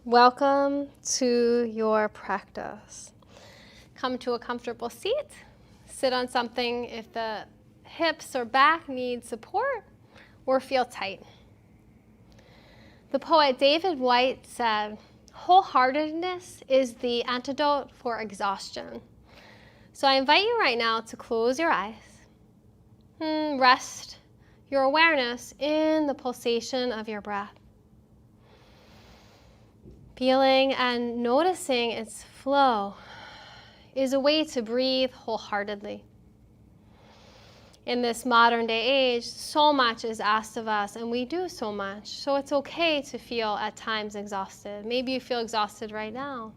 Welcome to your practice. Come to a comfortable seat. Sit on something if the hips or back need support or feel tight. The poet David Whyte said, "Wholeheartedness is the antidote for exhaustion." So I invite you right now to close your eyes and rest your awareness in the pulsation of your breath. Feeling and noticing its flow is a way to breathe wholeheartedly. In this modern day age, so much is asked of us and we do so much. So it's okay to feel at times exhausted. Maybe you feel exhausted right now.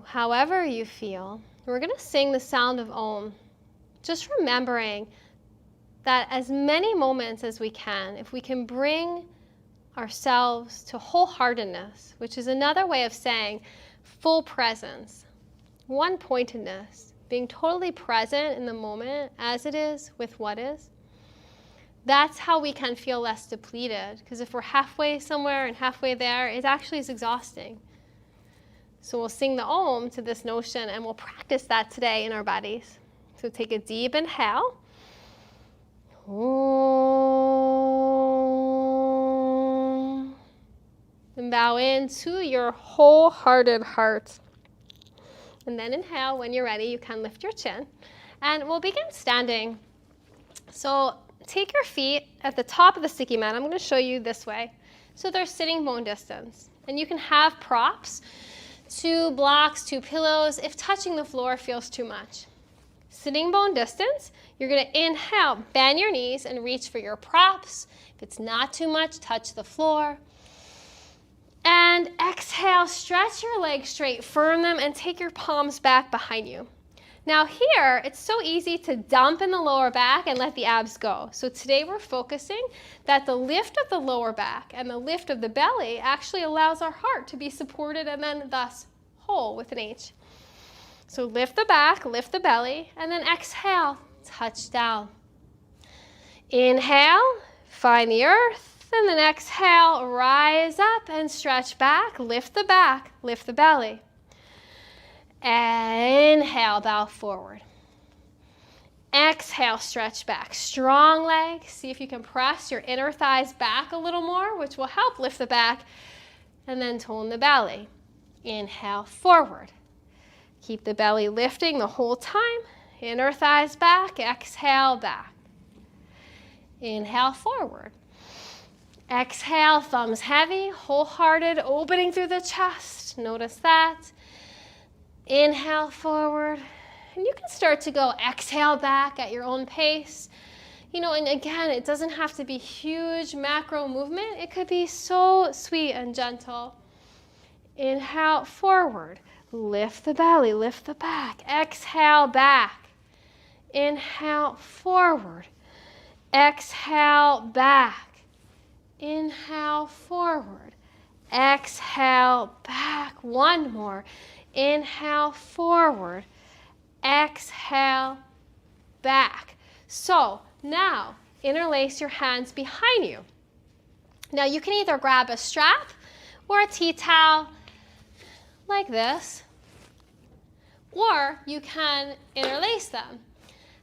However you feel, we're going to sing the Sound of Ohm, just remembering that as many moments as we can, if we can bring ourselves to wholeheartedness, which is another way of saying full presence, one-pointedness, being totally present in the moment as it is with what is. That's how we can feel less depleted, because if we're halfway somewhere and halfway there, it actually is exhausting. So we'll sing the Om to this notion and we'll practice that today in our bodies. So take a deep inhale. Om. And bow into your wholehearted heart. And then inhale. When you're ready, you can lift your chin. And we'll begin standing. So take your feet at the top of the sticky mat. I'm going to show you this way. So they're sitting bone distance. And you can have props, 2 blocks, 2 pillows, if touching the floor feels too much. Sitting bone distance, you're going to inhale, bend your knees and reach for your props. If it's not too much, touch the floor. And exhale, stretch your legs straight, firm them, and take your palms back behind you. Now here, it's so easy to dump in the lower back and let the abs go. So today we're focusing that the lift of the lower back and the lift of the belly actually allows our heart to be supported and then thus whole with an H. So lift the back, lift the belly, and then exhale, touch down. Inhale, find the earth, and then exhale, rise up and stretch back, lift the belly. Inhale, bow forward. Exhale, stretch back. Strong legs. See if you can press your inner thighs back a little more, which will help lift the back. And then tone the belly. Inhale, forward. Keep the belly lifting the whole time. Inner thighs back. Exhale, back. Inhale, forward. Exhale, thumbs heavy, wholehearted, opening through the chest. Notice that. Inhale forward, and you can start to go exhale back at your own pace. And again, it doesn't have to be huge macro movement. It could be so sweet and gentle. Inhale forward, lift the belly, lift the back. Exhale back. Inhale forward. Exhale back. Inhale forward. Exhale back. One more. Inhale forward, exhale back. So now interlace your hands behind you. Now you can either grab a strap or a tea towel like this, or you can interlace them.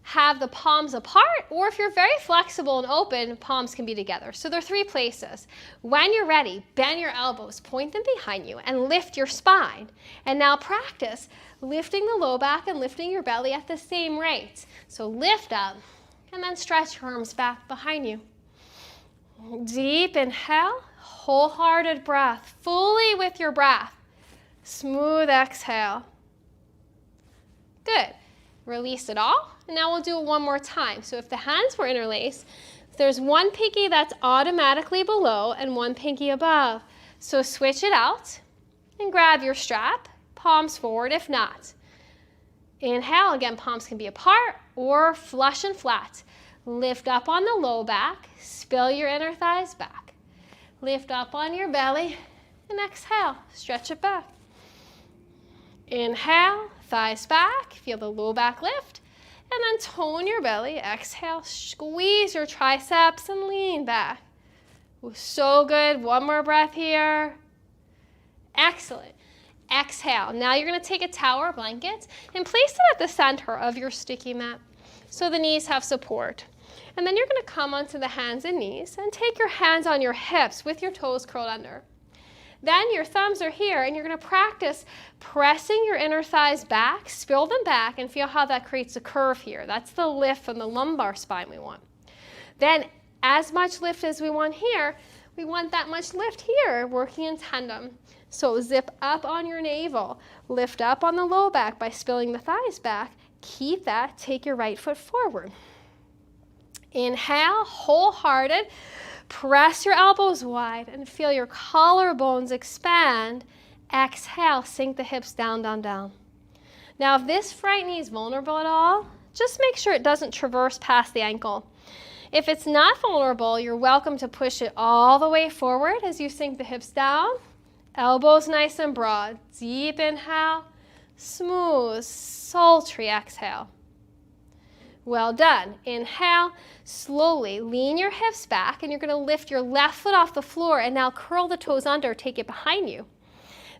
Have the palms apart, or if you're very flexible and open, palms can be together. So there are 3 places. When you're ready, bend your elbows, point them behind you, and lift your spine. And now practice lifting the low back and lifting your belly at the same rate. So lift up, and then stretch your arms back behind you. Deep inhale, wholehearted breath, fully with your breath. Smooth exhale. Good. Release it all. And now we'll do it one more time. So if the hands were interlaced, there's one pinky that's automatically below and one pinky above. So switch it out and grab your strap, palms forward if not. Inhale, again, palms can be apart or flush and flat. Lift up on the low back, spill your inner thighs back. Lift up on your belly and exhale, stretch it back. Inhale, thighs back, feel the low back lift, and then tone your belly. Exhale, squeeze your triceps and lean back. Ooh, so good. One more breath here. Excellent. Exhale. Now you're going to take a towel or blanket and place it at the center of your sticky mat so the knees have support. And then you're going to come onto the hands and knees and take your hands on your hips with your toes curled under. Then your thumbs are here and you're going to practice pressing your inner thighs back, spill them back, and feel how that creates a curve here. That's the lift from the lumbar spine we want. Then as much lift as we want here, we want that much lift here, working in tandem. So zip up on your navel, lift up on the low back by spilling the thighs back. Keep that, take your right foot forward. Inhale, wholehearted. Press your elbows wide and feel your collarbones expand. Exhale, sink the hips down, down, down. Now, if this right knee is vulnerable at all, just make sure it doesn't traverse past the ankle. If it's not vulnerable, you're welcome to push it all the way forward as you sink the hips down. Elbows nice and broad. Deep inhale, smooth, sultry exhale. Well done. Inhale, slowly lean your hips back and you're going to lift your left foot off the floor and now curl the toes under, take it behind you.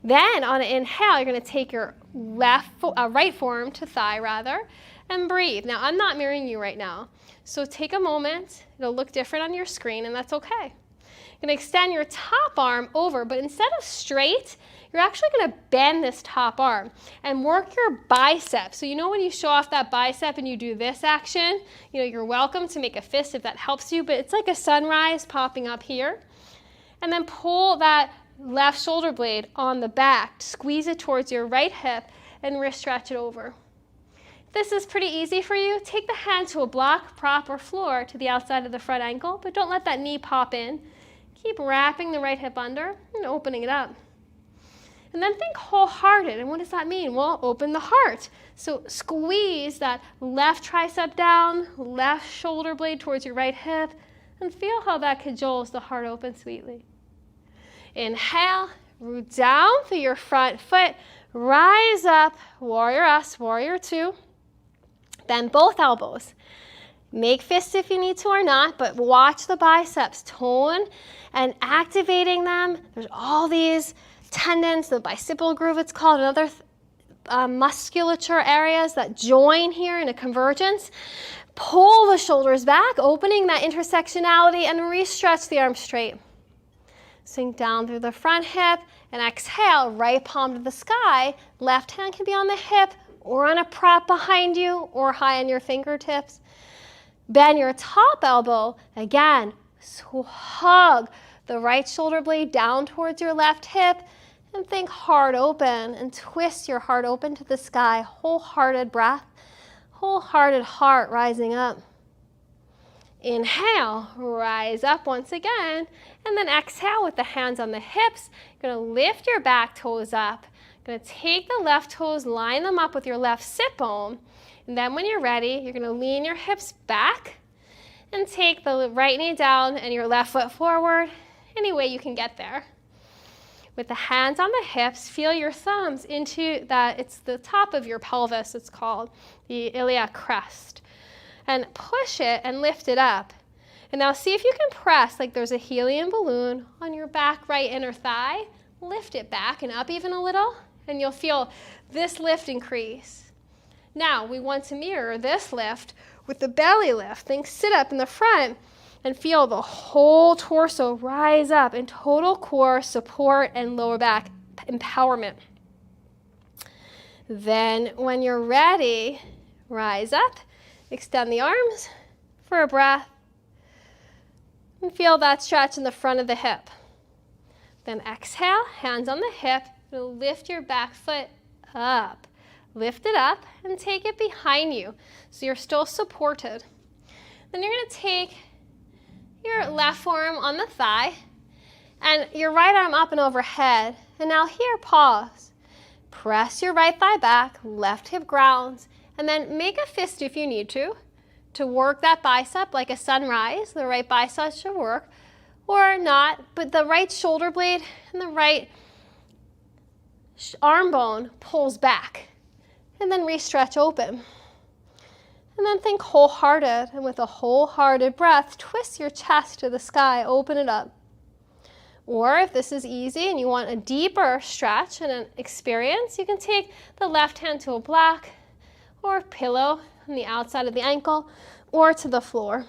Then on an inhale, you're going to take your right forearm to thigh rather and breathe. Now I'm not mirroring you right now, so take a moment. It'll look different on your screen and that's okay. You're going to extend your top arm over, but instead of straight, you're actually going to bend this top arm and work your bicep. So you know when you show off that bicep and you do this action, you're welcome to make a fist if that helps you, but it's like a sunrise popping up here. And then pull that left shoulder blade on the back, squeeze it towards your right hip and wrist stretch it over. If this is pretty easy for you, take the hand to a block, prop, or floor to the outside of the front ankle, but don't let that knee pop in. Keep wrapping the right hip under and opening it up. And then think wholehearted. And what does that mean? Well, open the heart. So squeeze that left tricep down, left shoulder blade towards your right hip, and feel how that cajoles the heart open sweetly. Inhale, root down through your front foot, rise up, warrior S, warrior two. Bend both elbows. Make fists if you need to or not, but watch the biceps tone and activating them. There's all these tendons, the bicipital groove it's called, and other musculature areas that join here in a convergence. Pull the shoulders back, opening that intersectionality, and re-stretch the arms straight. Sink down through the front hip and exhale, right palm to the sky. Left hand can be on the hip or on a prop behind you or high on your fingertips. Bend your top elbow again, so hug the right shoulder blade down towards your left hip and think heart open and twist your heart open to the sky. Wholehearted breath, wholehearted heart rising up. Inhale, rise up once again, and then exhale with the hands on the hips. You're going to lift your back toes up. You're going to take the left toes, line them up with your left sit bone, and then when you're ready, you're going to lean your hips back and take the right knee down and your left foot forward, any way you can get there. With the hands on the hips, feel your thumbs into that, it's the top of your pelvis, it's called the iliac crest. And push it and lift it up. And now see if you can press like there's a helium balloon on your back right inner thigh. Lift it back and up even a little, and you'll feel this lift increase. Now we want to mirror this lift with the belly lift. Think sit up in the front and feel the whole torso rise up in total core support and lower back empowerment. Then when you're ready, rise up, extend the arms for a breath, and feel that stretch in the front of the hip. Then exhale, hands on the hip, lift your back foot up. Lift it up and take it behind you so you're still supported. Then you're going to take your left forearm on the thigh and your right arm up and overhead. And now here, pause. Press your right thigh back, left hip grounds, and then make a fist if you need to work that bicep like a sunrise. The right bicep should work, or not, but the right shoulder blade and the right arm bone pulls back. And then re-stretch open. And then think wholehearted, and with a wholehearted breath, twist your chest to the sky, open it up. Or if this is easy and you want a deeper stretch and an experience, you can take the left hand to a block or pillow on the outside of the ankle or to the floor.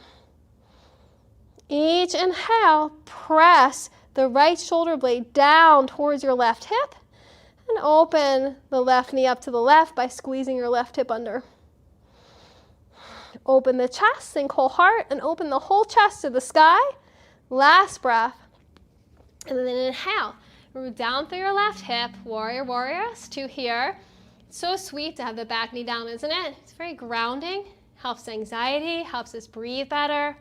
Each inhale, press the right shoulder blade down towards your left hip and open the left knee up to the left by squeezing your left hip under. Open the chest, think whole heart, and open the whole chest to the sky. Last breath. And then inhale, root down through your left hip, warrior, warriors, to here. It's so sweet to have the back knee down, isn't it? It's very grounding, helps anxiety, helps us breathe better.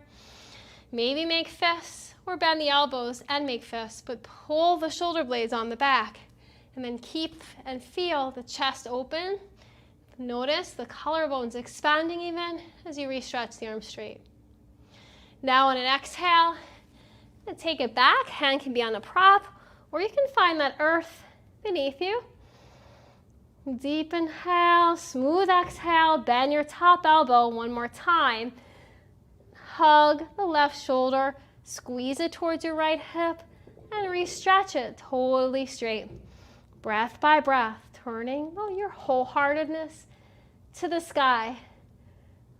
Maybe make fists or bend the elbows and make fists, but pull the shoulder blades on the back and then keep and feel the chest open. Notice the collarbones expanding even as you re-stretch the arms straight. Now on an exhale, take it back. Hand can be on a prop, or you can find that earth beneath you. Deep inhale, smooth exhale, bend your top elbow one more time. Hug the left shoulder, squeeze it towards your right hip, and re-stretch it totally straight. Breath by breath, turning your wholeheartedness to the sky.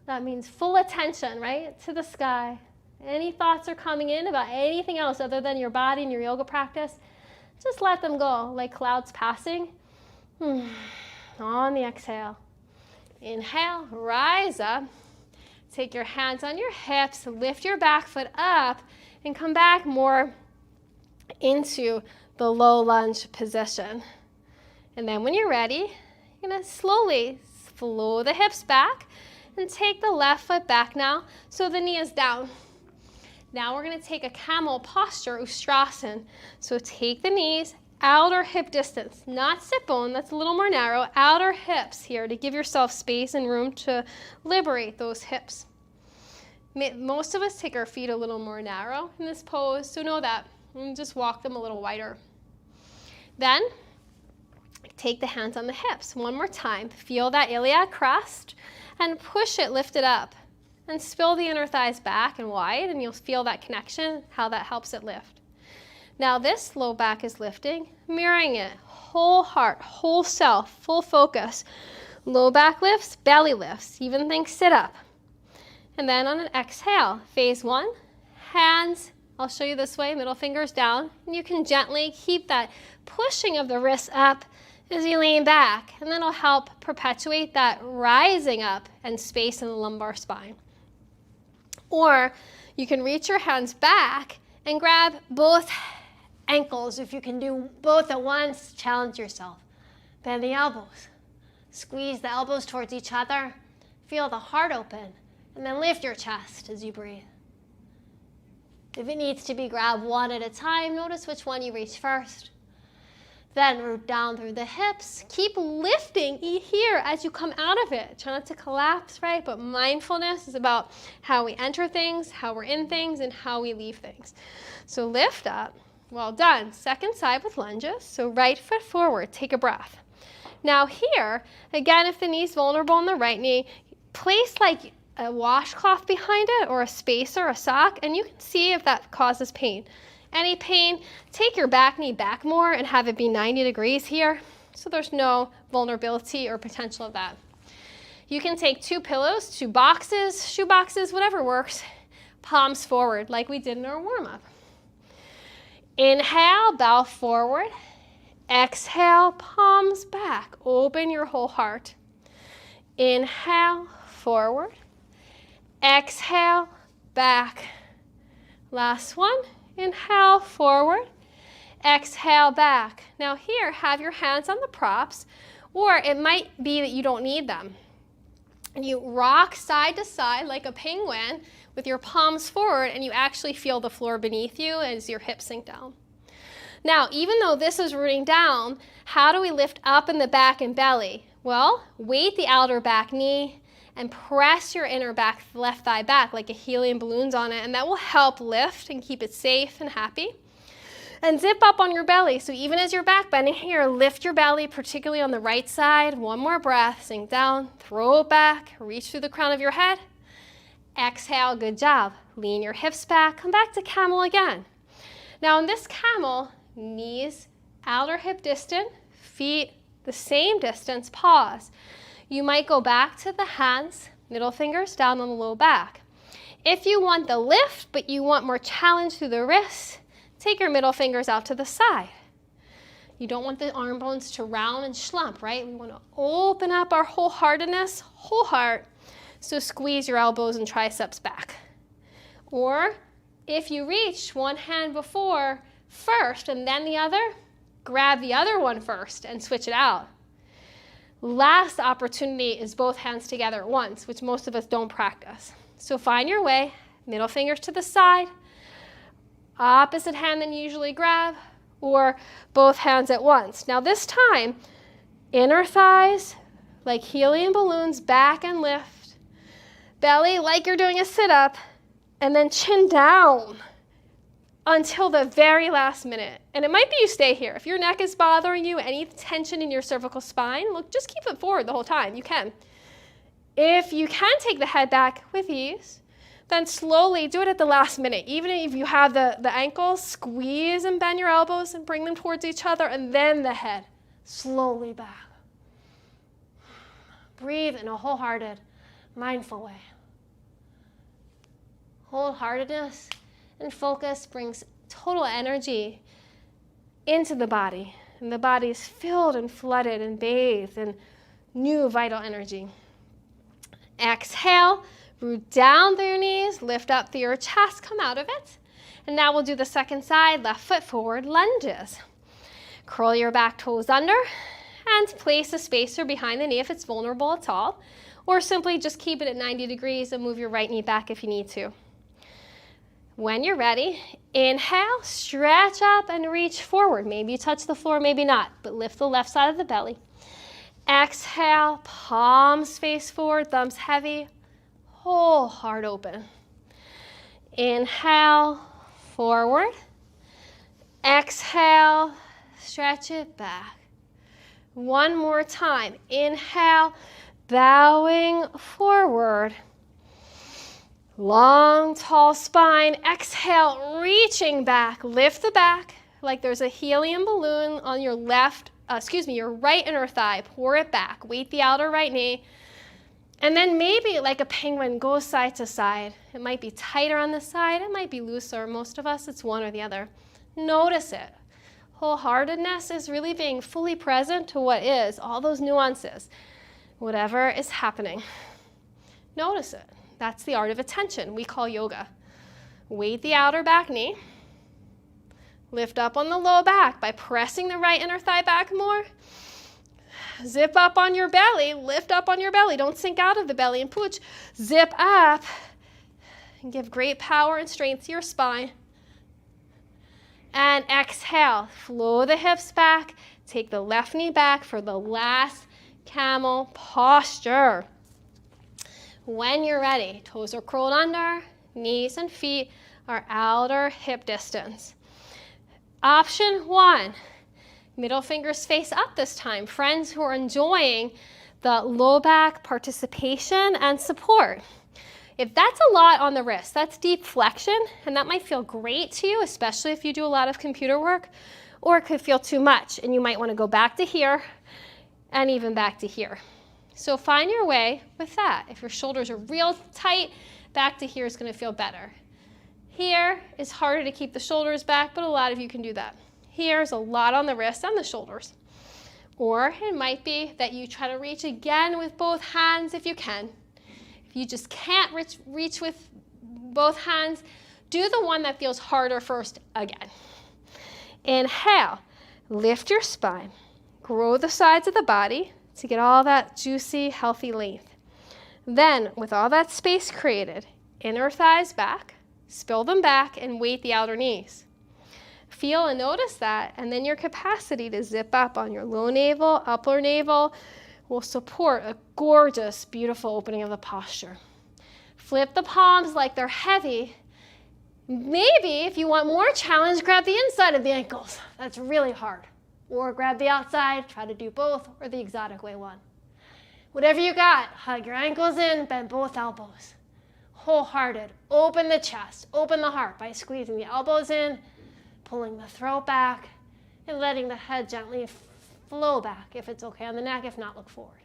That means full attention, right? To the sky. Any thoughts are coming in about anything else other than your body and your yoga practice, just let them go like clouds passing. On the exhale. Inhale, rise up. Take your hands on your hips, lift your back foot up, and come back more into the low lunge position. And then when you're ready, you're going to slowly flow the hips back and take the left foot back now so the knee is down. Now we're going to take a camel posture, Exhaustion. So take the knees, outer hip distance, not sit bone, that's a little more narrow, outer hips here to give yourself space and room to liberate those hips. Most of us take our feet a little more narrow in this pose, so know that, and just walk them a little wider. Then, take the hands on the hips one more time. Feel that iliac crest and push it, lift it up. And spill the inner thighs back and wide, and you'll feel that connection, how that helps it lift. Now this low back is lifting, mirroring it, whole heart, whole self, full focus. Low back lifts, belly lifts, even think sit up. And then on an exhale, phase one, hands, I'll show you this way, middle fingers down, and you can gently keep that pushing of the wrists up as you lean back, and then it'll help perpetuate that rising up and space in the lumbar spine. Or you can reach your hands back and grab both ankles. If you can do both at once, challenge yourself. Bend the elbows. Squeeze the elbows towards each other. Feel the heart open. And then lift your chest as you breathe. If it needs to be grabbed one at a time, notice which one you reach first. Then root down through the hips. Keep lifting here as you come out of it. Try not to collapse, right? But mindfulness is about how we enter things, how we're in things, and how we leave things. So lift up. Well done. Second side with lunges. So right foot forward. Take a breath. Now here, again, if the knee's vulnerable in the right knee, place like a washcloth behind it or a spacer, a sock, and you can see if that causes pain. Any pain, take your back knee back more and have it be 90 degrees here, so there's no vulnerability or potential of that. You can take 2 pillows, 2 boxes, shoe boxes, whatever works, palms forward like we did in our warm-up. Inhale, bow forward. Exhale, palms back. Open your whole heart. Inhale, forward. Exhale, back. Last one. Inhale, forward. Exhale, back. Now here, have your hands on the props, or it might be that you don't need them. And you rock side to side like a penguin with your palms forward, and you actually feel the floor beneath you as your hips sink down. Now, even though this is rooting down, how do we lift up in the back and belly? Well, weight the outer back knee and press your inner back left thigh back like a helium balloon's on it, and that will help lift and keep it safe and happy. And zip up on your belly. So even as you're back bending here, lift your belly, particularly on the right side. One more breath, sink down, throw it back, reach through the crown of your head. Exhale, good job. Lean your hips back, come back to camel again. Now in this camel, knees outer hip distant, feet the same distance, pause. You might go back to the hands, middle fingers down on the low back. If you want the lift, but you want more challenge through the wrists, take your middle fingers out to the side. You don't want the arm bones to round and slump, right? We want to open up our wholeheartedness, whole heart. So squeeze your elbows and triceps back. Or if you reach one hand before first and then the other, grab the other one first and switch it out. Last opportunity is both hands together at once, which most of us don't practice. So find your way, middle fingers to the side, opposite hand than you usually grab, or both hands at once. Now this time, inner thighs like helium balloons, back and lift. Belly like you're doing a sit-up, and then chin down until the very last minute. And it might be you stay here. If your neck is bothering you, any tension in your cervical spine, look, just keep it forward the whole time. You can. If you can take the head back with ease, then slowly do it at the last minute. Even if you have the ankles, squeeze and bend your elbows and bring them towards each other, and then the head slowly back. Breathe in a wholehearted, mindful way. Wholeheartedness and focus brings total energy into the body, and the body is filled and flooded and bathed in new vital energy. Exhale, root down through your knees, lift up through your chest, come out of it. And now we'll do the second side, left foot forward lunges. Curl your back toes under and place a spacer behind the knee if it's vulnerable at all, or simply just keep it at 90 degrees and move your right knee back if you need to. When you're ready, inhale, stretch up and reach forward. Maybe you touch the floor, maybe not, but lift the left side of the belly. Exhale, palms face forward, thumbs heavy, whole heart open. Inhale, forward. Exhale, stretch it back. One more time. Inhale, bowing forward. Long, tall spine. Exhale, reaching back. Lift the back like there's a helium balloon on your your right inner thigh. Pour it back. Weight the outer right knee. And then maybe like a penguin, go side to side. It might be tighter on this side. It might be looser. Most of us, it's one or the other. Notice it. Wholeheartedness is really being fully present to what is, all those nuances, whatever is happening. Notice it. That's the art of attention we call yoga. Weight the outer back knee. Lift up on the low back by pressing the right inner thigh back more. Zip up on your belly. Lift up on your belly. Don't sink out of the belly and pooch. Zip up and give great power and strength to your spine. And exhale. Flow the hips back. Take the left knee back for the last camel posture. When you're ready, toes are curled under, knees and feet are outer hip distance. Option one, middle fingers face up this time. Friends who are enjoying the low back participation and support. If that's a lot on the wrist, that's deep flexion, and that might feel great to you, especially if you do a lot of computer work, or it could feel too much, and you might want to go back to here and even back to here. So find your way with that. If your shoulders are real tight, back to here is going to feel better. Here is harder to keep the shoulders back, but a lot of you can do that. Here's a lot on the wrists and the shoulders. Or it might be that you try to reach again with both hands if you can. If you just can't reach with both hands, do the one that feels harder first again. Inhale, lift your spine, grow the sides of the body to get all that juicy, healthy length. Then, with all that space created, inner thighs back, spill them back, and weight the outer knees. Feel and notice that, and then your capacity to zip up on your low navel, upper navel will support a gorgeous, beautiful opening of the posture. Flip the palms like they're heavy. Maybe if you want more challenge, grab the inside of the ankles. That's really hard. Or grab the outside, try to do both, or the exotic way one. Whatever you got, hug your ankles in, bend both elbows. Wholehearted, open the chest, open the heart by squeezing the elbows in, pulling the throat back and letting the head gently flow back if it's okay on the neck. If not, look forward.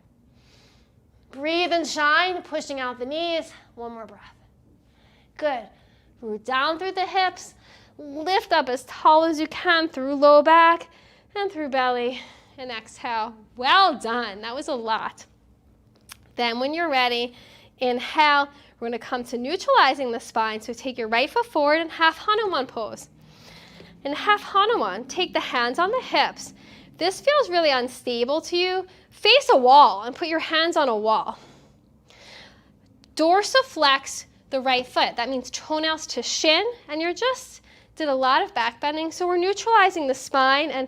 Breathe and shine, pushing out the knees. One more breath. Good. Root down through the hips. Lift up as tall as you can through low back and through belly. And exhale. Well done. That was a lot. Then when you're ready, inhale. We're going to come to neutralizing the spine. So take your right foot forward in half Hanuman pose. In half Hanuman, take the hands on the hips. If this feels really unstable to you, face a wall and put your hands on a wall. Dorsiflex the right foot. That means toenails to shin, and you just did a lot of back bending. So we're neutralizing the spine and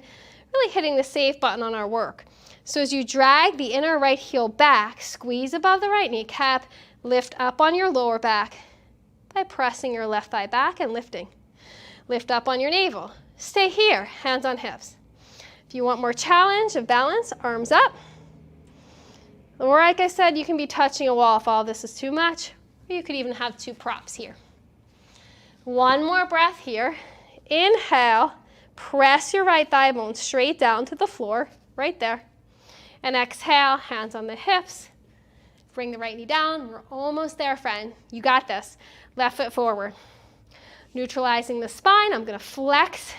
really hitting the save button on our work. So as you drag the inner right heel back, squeeze above the right kneecap, lift up on your lower back by pressing your left thigh back and lifting. Lift up on your navel. Stay here, hands on hips. If you want more challenge of balance, arms up. Or like I said, you can be touching a wall if all this is too much. Or you could even have two props here. One more breath here. Inhale, press your right thigh bone straight down to the floor, right there. And exhale, hands on the hips. Bring the right knee down. We're almost there, friend. You got this. Left foot forward. Neutralizing the spine. I'm going to flex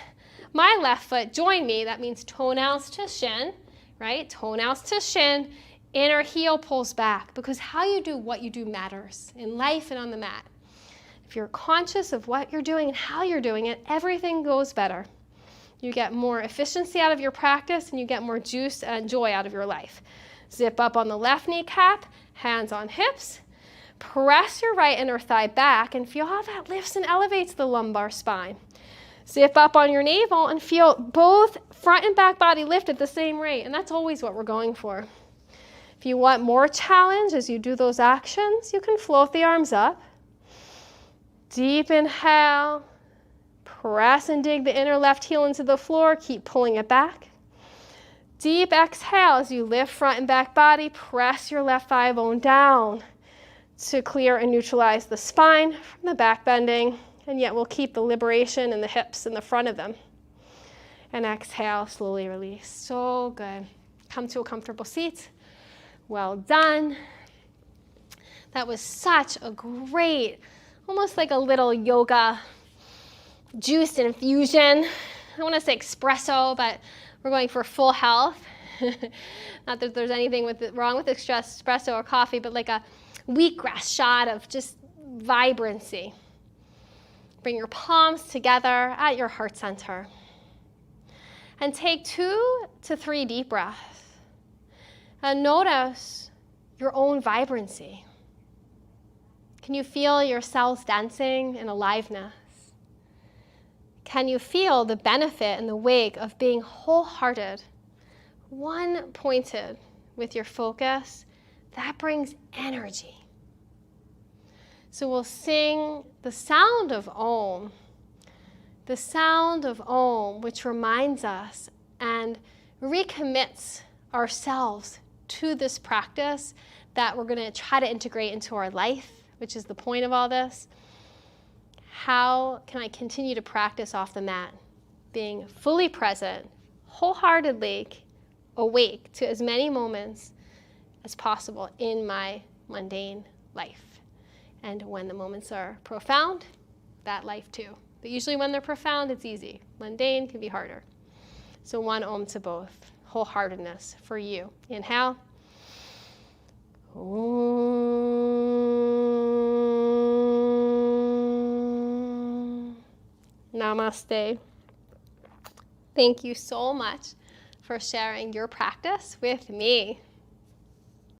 my left foot. Join me. That means toenails to shin, right? Toenails to shin. Inner heel pulls back, because how you do what you do matters in life and on the mat. If you're conscious of what you're doing and how you're doing it, everything goes better. You get more efficiency out of your practice, and you get more juice and joy out of your life. Zip up on the left kneecap, hands on hips. Press your right inner thigh back and feel how that lifts and elevates the lumbar spine. Zip up on your navel and feel both front and back body lift at the same rate, and that's always what we're going for. If you want more challenge as you do those actions, you can float the arms up. Deep inhale. Press and dig the inner left heel into the floor. Keep pulling it back. Deep exhale as you lift front and back body. Press your left thigh bone down to clear and neutralize the spine from the back bending. And yet we'll keep the liberation in the hips in the front of them. And exhale, slowly release. So good. Come to a comfortable seat. Well done. That was such a great, almost like a little yoga juice infusion. I want to say espresso, but we're going for full health. Not that there's anything wrong with espresso or coffee, but like a wheatgrass shot of just vibrancy. Bring your palms together at your heart center. And take 2 to 3 deep breaths. And notice your own vibrancy. Can you feel your cells dancing in aliveness? Can you feel the benefit in the wake of being wholehearted, one-pointed with your focus? That brings energy. So we'll sing the Sound of Ohm. The Sound of Ohm, which reminds us and recommits ourselves to this practice that we're going to try to integrate into our life, which is the point of all this. How can I continue to practice off the mat, being fully present, wholeheartedly awake to as many moments as possible in my mundane life? And when the moments are profound, that life too. But usually when they're profound, it's easy. Mundane can be harder. So one Om to both. Wholeheartedness for you. Inhale. Om. Namaste. Thank you so much for sharing your practice with me.